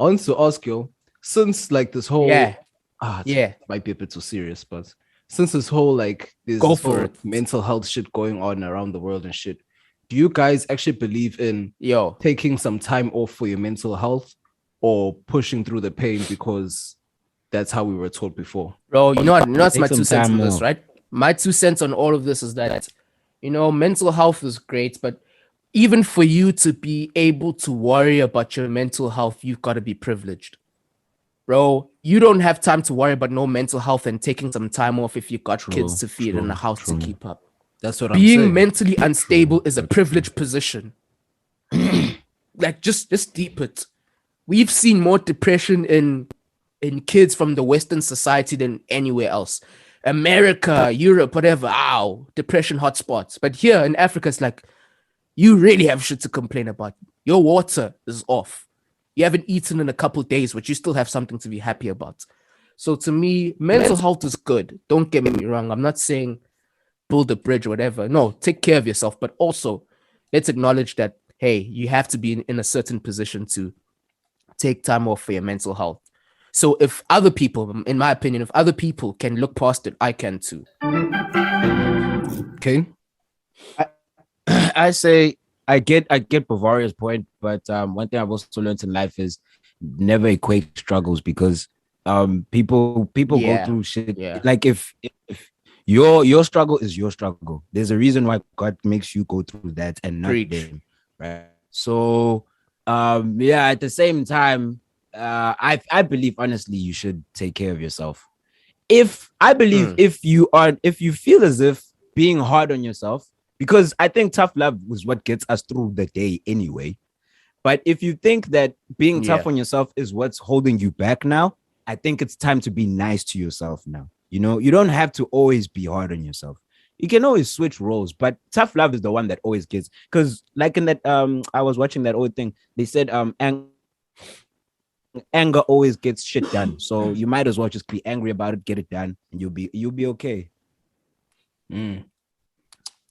I want to ask you, since like this whole Yeah, it yeah. might be a bit too serious, but since this whole like there's Go this for whole it. mental health shit going on around the world and shit, do you guys actually believe in Yo, taking some time off for your mental health or pushing through the pain because that's how we were taught before? bro, what's Take my some 2 cents on time this, off. right? My 2 cents on all of this is that, mental health is great, but even for you to be able to worry about your mental health, you've got to be privileged. Bro, you don't have time to worry about no mental health and taking some time off if you got kids True, to feed and a true, house to true, keep up. That's what I'm Being saying. mentally true. unstable is a That's true. privileged position. Like just deep it. We've seen more depression in kids from the Western society than anywhere else. America, Europe, whatever. Ow, depression hotspots. But here in Africa, it's like you really have shit to complain about. Your water is off. You haven't eaten in a couple days, but you still have something to be happy about. So to me, mental health is good. Don't get me wrong. I'm not saying build a bridge or whatever. No, take care of yourself, but also let's acknowledge that hey, you have to be in a certain position to take time off for your mental health. So if other people, in my opinion, if other people can look past it, I can too. Okay. I, I say I get Bavaria's point, but one thing I've also learned in life is never equate struggles because people go Yeah, through shit yeah, like if your struggle is your struggle. There's a reason why God makes you go through that and not preach. them, right? So yeah, at the same time, I believe honestly you should take care of yourself. If I believe Mm, if you feel as if being hard on yourself, because I think tough love was what gets us through the day anyway. But if you think that being yeah. tough on yourself is what's holding you back now, I think it's time to be nice to yourself now. You don't have to always be hard on yourself. You can always switch roles, but tough love is the one that always gets. Because like in that I was watching that old thing. They said anger always gets shit done. So you might as well just be angry about it, get it done, and you'll be okay. Mm.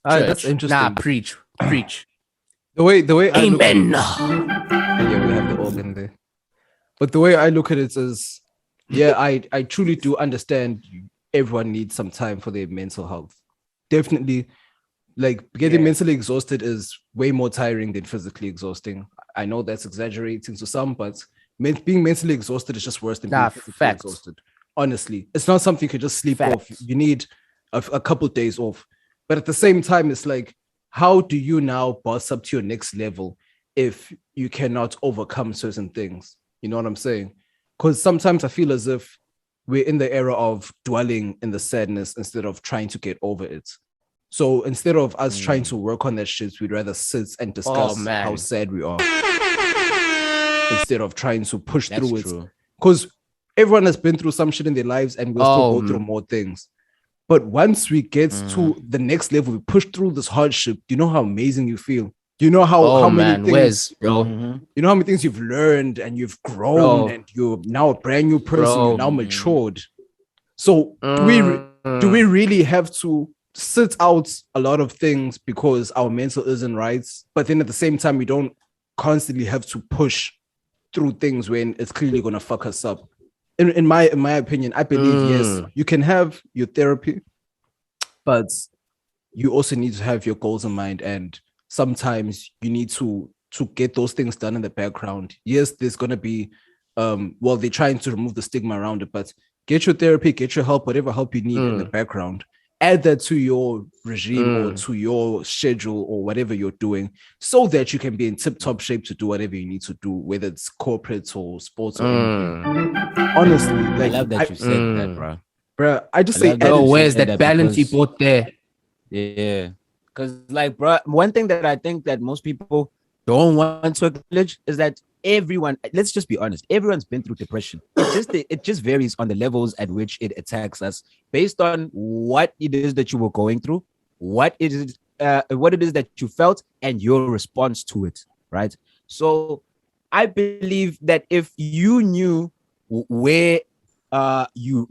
That's Church. Nah, interesting. preach, preach. The way I look at Amen. yeah, we have the organ there. But the way I look at it is, yeah, I truly do understand everyone needs some time for their mental health. Definitely, like getting Yeah. mentally exhausted is way more tiring than physically exhausting. I know that's exaggerating to some, but being mentally exhausted is just worse than being Nah, physically facts. exhausted. Honestly, it's not something you could just sleep off. Facts. You need a couple of days off. But at the same time, it's like, how do you now boss up to your next level if you cannot overcome certain things? You know what I'm saying? Because sometimes I feel as if we're in the era of dwelling in the sadness instead of trying to get over it. So instead of us trying to Mm, work on that shit, we'd rather sit and Oh discuss how man. sad we are instead of trying to push that's through it. true. Because everyone has been through some shit in their lives and we'll still Oh, go through more things. But once we get Mhm. to the next level, we push through this hardship. You know how amazing you feel. You know how oh many man. things Where's bro? Mhm. you know how many things you've learned and you've grown Bro, and you're now a brand new person. You've bro. now Mhm. matured. So do we Mm, really have to sit out a lot of things because our mental isn't right? But then at the same time, we don't constantly have to push through things when it's clearly gonna fuck us up. In my opinion, I believe yes, mm, you can have your therapy, but you also need to have your goals in mind. And sometimes you need to get those things done in the background. Yes, there's gonna be well, they're trying to remove the stigma around it, but get your therapy, get your help, whatever help you need in the mm, background. Add that to your regime or mm, to your schedule or whatever you're doing so that you can be in tip-top shape to do whatever you need to do, whether it's corporate or sports or anything. mm, Honestly, I like love that you said that, mm. bro. I just I say love add that Bro, you it. where's said that that balance you because brought there? yeah, because like, bro, one thing that I think that most people don't want to acknowledge is that everyone. Let's just be honest. Everyone's been through depression. It just varies on the levels at which it attacks us based on what it is that you were going through, what it is that you felt, and your response to it. Right. So, I believe that if you knew where you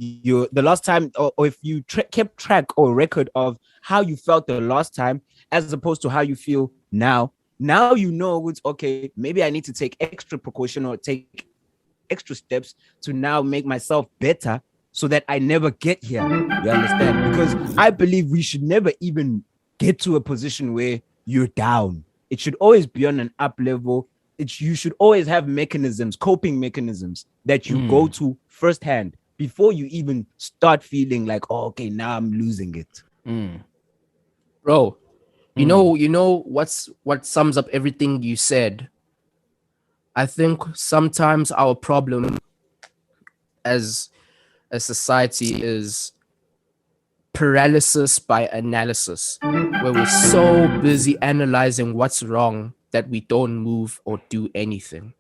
the last time, or if you kept track or record of how you felt the last time as opposed to how you feel now you know it's okay, maybe I need to take extra precaution or take extra steps to now make myself better so that I never get here. You understand? Because I believe we should never even get to a position where you're down. It should always be on an up level. You should always have mechanisms, coping mechanisms that you go to firsthand before you even start feeling like, oh, okay, now I'm losing it. Bro, you know what sums up everything you said? I think sometimes our problem as a society is paralysis by analysis, where we're so busy analyzing what's wrong that we don't move or do anything.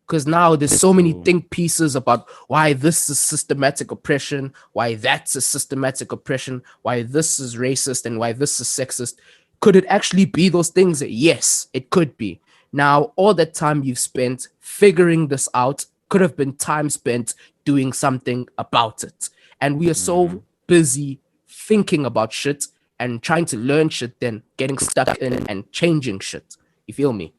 Because now there's so many think pieces about why this is systematic oppression, why that's a systematic oppression, why this is racist, and why this is sexist. Could it actually be those things? Yes, it could be. Now, all that time you've spent figuring this out could have been time spent doing something about it. And we are so busy thinking about shit and trying to learn shit than getting stuck in and changing shit. You feel me?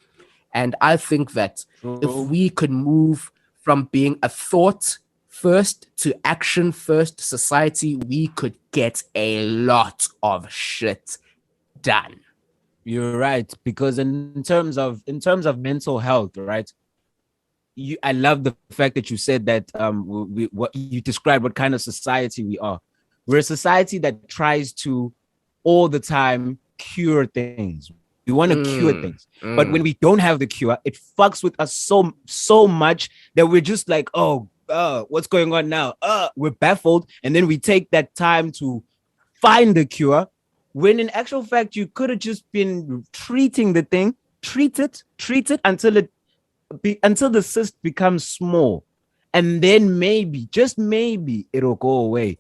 And I think that if we could move from being a thought first to action first society, we could get a lot of shit done. You're right, because in terms of mental health, right? I love the fact that you said that what you described, what kind of society we are. We're a society that tries to all the time cure things. We want to cure things, but when we don't have the cure, it fucks with us so much that we're just like, oh, what's going on now? We're baffled, and then we take that time to find the cure. When in actual fact, you could have just been treating the thing, treat it until the cyst becomes small, and then maybe, just maybe, it'll go away.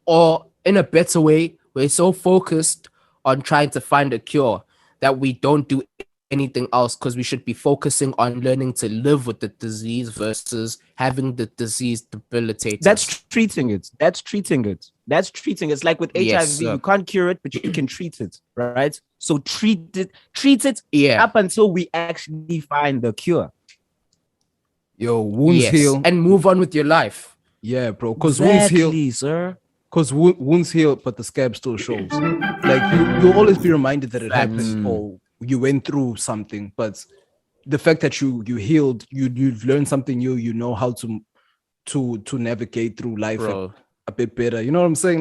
Or in a better way, we're so focused on trying to find a cure that we don't do anything else, because we should be focusing on learning to live with the disease versus having the disease debilitate That's us. treating it. It's like with Yes, HIV, you can't cure it, but you can treat it, right? So treat it Yeah. up until we actually find the cure. Yo, wounds heal. And move on with your life. Yeah, bro. Because wounds heal. sir. Because wounds heal, but the scab still shows. Like you'll always be reminded that it happened or you went through something. But the fact that you healed, you've learned something new. You know how to navigate through life Bro. a bit better. You know what I'm saying?